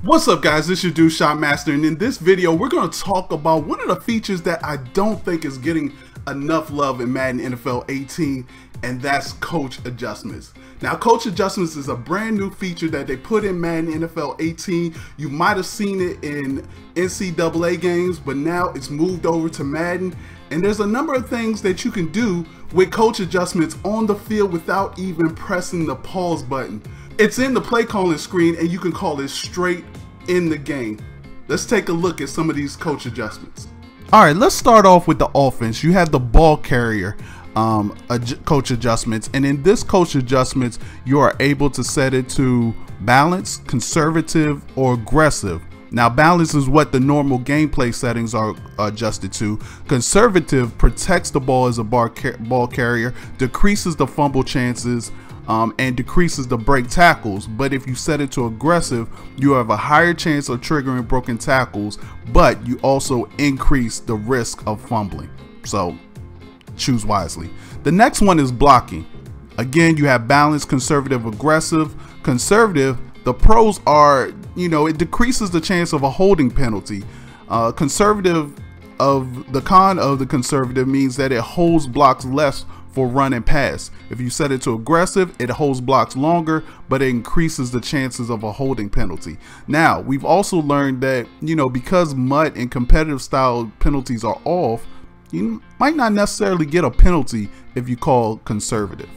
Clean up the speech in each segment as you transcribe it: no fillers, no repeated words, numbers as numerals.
What's up guys, this is your dude Shot Master, and in this video we're going to talk about one of the features that I don't think is getting enough love in Madden NFL 18, and that's coach adjustments. Now coach adjustments is a brand new feature that they put in Madden NFL 18. You might have seen it in NCAA games, but now it's moved over to Madden, and there's a number of things that you can do with coach adjustments on the field without even pressing the pause button. It's in the play calling screen and you can call it straight in the game. Let's take a look at some of these coach adjustments. Alright, let's start off with the offense. You have the ball carrier coach adjustments, and in this coach adjustments you are able to set it to balance, conservative, or aggressive. Now balance is what the normal gameplay settings are adjusted to. Conservative protects the ball as a ball carrier, decreases the fumble chances, and decreases the break tackles. But if you set it to aggressive, you have a higher chance of triggering broken tackles, but you also increase the risk of fumbling. So choose wisely. The next one is blocking. Again, you have balance, conservative, aggressive. Conservative, the pros are, it decreases the chance of a holding penalty. Conservative, of the con of the conservative means that it holds blocks less for run and pass. If you set it to aggressive, it holds blocks longer, but it increases the chances of a holding penalty. Now, we've also learned that, because MUT and competitive style penalties are off, you might not necessarily get a penalty if you call conservative.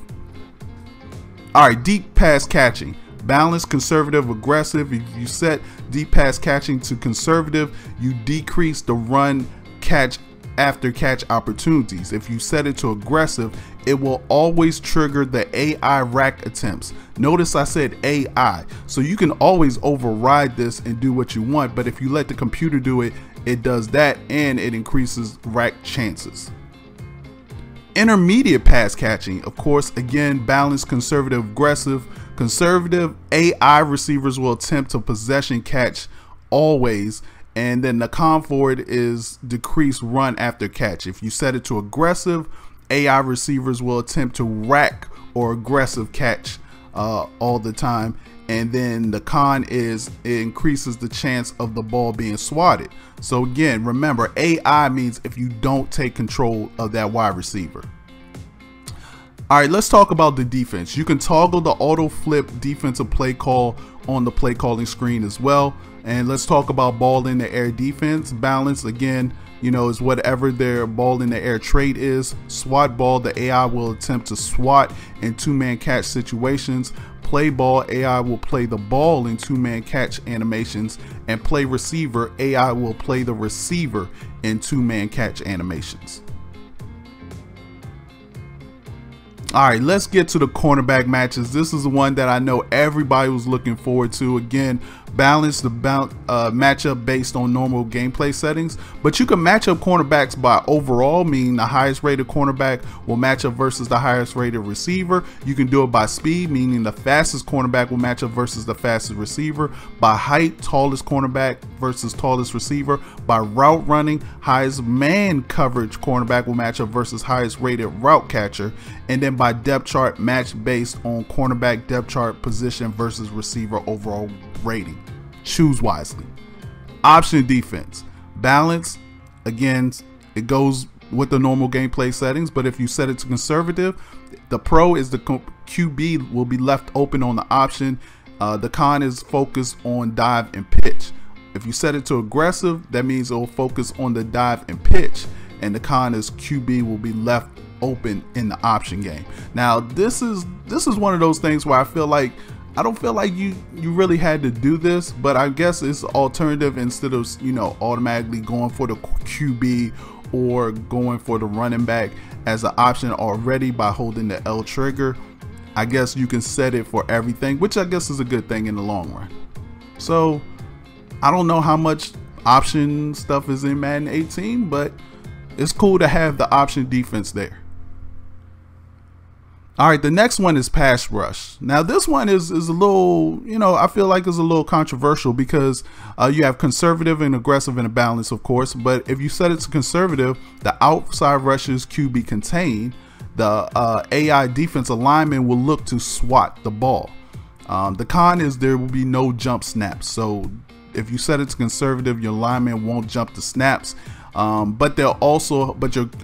All right, deep pass catching. Balance, conservative, aggressive. If you set deep pass catching to conservative, you decrease the run catch after catch opportunities. If you set it to aggressive, it will always trigger the AI rack attempts. Notice I said AI, so you can always override this and do what you want, but if you let the computer do it, it does that and it increases rack chances. Intermediate pass catching, of course, again, balance, conservative, aggressive. Conservative, AI receivers will attempt to possession catch always, and then the con for it is decrease run after catch. If you set it to aggressive, AI receivers will attempt to rack or aggressive catch all the time, and then the con is it increases the chance of the ball being swatted. So again, remember, AI means if you don't take control of that wide receiver. All right, let's talk about the defense. You can toggle the auto flip defensive play call on the play calling screen as well. And let's talk about ball in the air defense. Balance, again, is whatever their ball in the air trait is. SWAT ball, the AI will attempt to SWAT in two-man catch situations. Play ball, AI will play the ball in two-man catch animations. And play receiver, AI will play the receiver in two-man catch animations. All right, let's get to the cornerback matches. This is the one that I know everybody was looking forward to. Again, balance the matchup based on normal gameplay settings, but you can match up cornerbacks by overall, meaning the highest rated cornerback will match up versus the highest rated receiver. You can do it by speed, meaning the fastest cornerback will match up versus the fastest receiver. By height, tallest cornerback versus tallest receiver. By route running, highest man coverage cornerback will match up versus highest rated route catcher. And then by depth chart, match based on cornerback depth chart position versus receiver overall rating. Choose wisely. Option defense. Balance, again, it goes with the normal gameplay settings, but if you set it to conservative, the pro is the QB will be left open on the option. The con is focused on dive and pitch. If you set it to aggressive, that means it will focus on the dive and pitch, and the con is QB will be left open in the option game. Now this is one of those things where I don't feel like you really had to do this, but I guess it's alternative instead of automatically going for the QB or going for the running back as an option already by holding the L trigger. I guess you can set it for everything, which I guess is a good thing in the long run. So I don't know how much option stuff is in Madden 18, but it's cool to have the option defense there. All right, the next one is pass rush. Now this one is a little, I feel like it's a little controversial because you have conservative and aggressive and a balance, of course. But if you set it to conservative, the outside rushes QB contain. The AI defense alignment will look to swat the ball. The con is there will be no jump snaps, so If you set it to conservative, your lineman won't jump the snaps, but your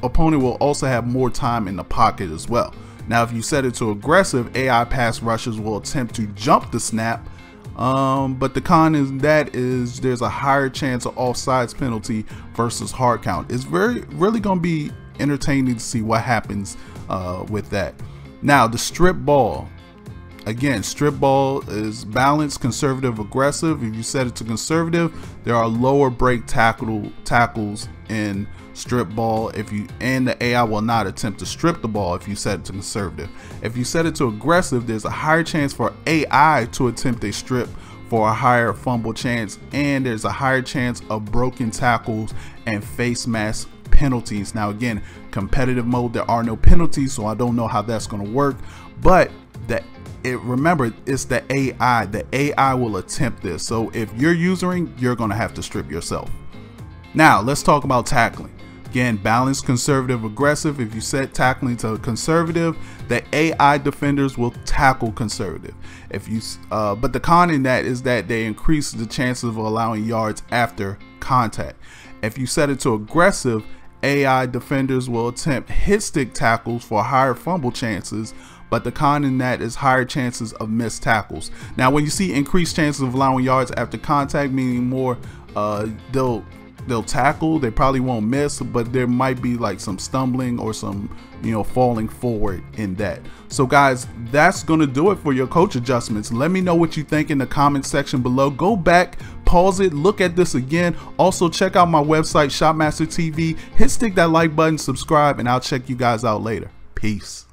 opponent will also have more time in the pocket as well. Now, if you set it to aggressive, AI pass rushers will attempt to jump the snap, but the con is there's a higher chance of offsides penalty versus hard count. It's really going to be entertaining to see what happens with that. Now, the strip ball. Again, strip ball is balanced, conservative, aggressive. If you set it to conservative, there are lower break tackles in strip ball. And the AI will not attempt to strip the ball if you set it to conservative. If you set it to aggressive, there's a higher chance for AI to attempt a strip for a higher fumble chance, and there's a higher chance of broken tackles and face mask penalties. Now, again, competitive mode, there are no penalties, so I don't know how that's going to work, but remember, it's the AI. The AI will attempt this. So if you're using, you're going to have to strip yourself. Now, let's talk about tackling. Again, balanced, conservative, aggressive. If you set tackling to conservative, the AI defenders will tackle conservative. But the con in that is that they increase the chances of allowing yards after contact. If you set it to aggressive, AI defenders will attempt hit stick tackles for higher fumble chances, but the con in that is higher chances of missed tackles. Now, when you see increased chances of allowing yards after contact, meaning more, they'll tackle, they probably won't miss, but there might be like some stumbling or some, falling forward in that. So guys, that's gonna do it for your coach adjustments. Let me know what you think in the comment section below. Go back, pause it, look at this again. Also check out my website, Shotmaster TV. Hit that like button, subscribe, and I'll check you guys out later. Peace.